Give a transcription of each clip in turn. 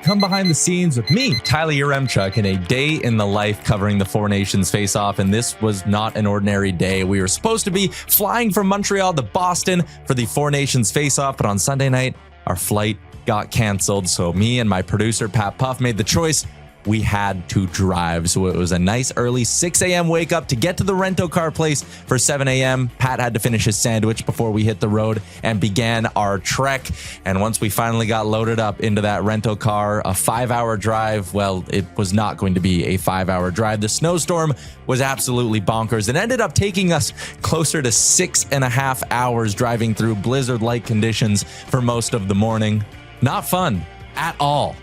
come behind the scenes with me, Tyler Yaremchuk, in a day in the life covering the Four Nations Faceoff, and this was not an ordinary day. We were supposed to be flying from Montreal to Boston for the Four Nations Faceoff, but on Sunday night, our flight got canceled, so me and my producer, Pat Puff, made the choice. We had to drive. So it was a nice early 6 a.m. wake up to get to the rental car place for 7 a.m. Pat had to finish his sandwich before we hit the road and began our trek. And once we finally got loaded up into that rental car, a 5-hour drive, well, it was not going to be a 5-hour drive. The snowstorm was absolutely bonkers. It ended up taking us closer to 6.5 hours driving through blizzard-like conditions for most of the morning. Not fun at all.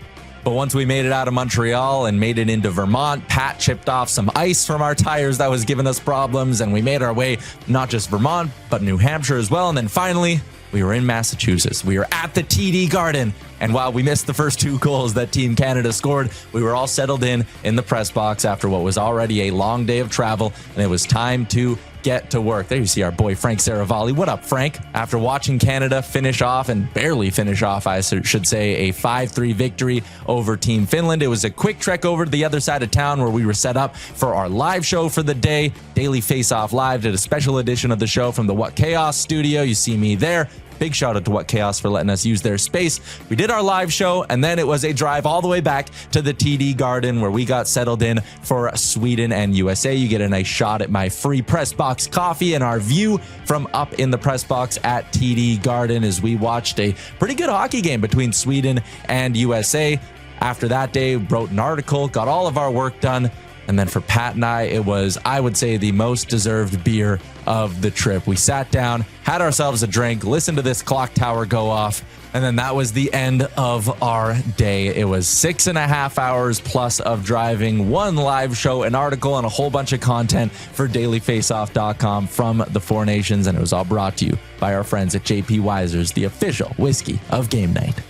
But once we made it out of Montreal and made it into Vermont, Pat chipped off some ice from our tires that was giving us problems, and we made our way not just Vermont, but New Hampshire as well. And then finally, we were in Massachusetts. We were at the TD Garden. And while we missed the first 2 goals that Team Canada scored, we were all settled in the press box after what was already a long day of travel, and it was time to get to work. There you see our boy Frank Saravalli. What up, Frank? After watching Canada finish off, and barely finish off, I should say, a 5-3 victory over Team Finland, it was a quick trek over to the other side of town where we were set up for our live show for the day. Daily Face-Off Live did a special edition of the show from the What Chaos studio. You see me there. Big shout out to What Chaos for letting us use their space. We did our live show, and then it was a drive all the way back to the TD Garden where we got settled in for Sweden and USA. You get a nice shot at my free press box coffee and our view from up in the press box at TD Garden as we watched a pretty good hockey game between Sweden and USA. After that day, wrote an article, got all of our work done. And then for Pat and I, it was, I would say, the most deserved beer of the trip. We sat down, had ourselves a drink, listened to this clock tower go off, and then that was the end of our day. It was 6.5 hours plus of driving, 1 live show, an article, and a whole bunch of content for dailyfaceoff.com from the Four Nations, and it was all brought to you by our friends at JP Weiser's, the official whiskey of game night.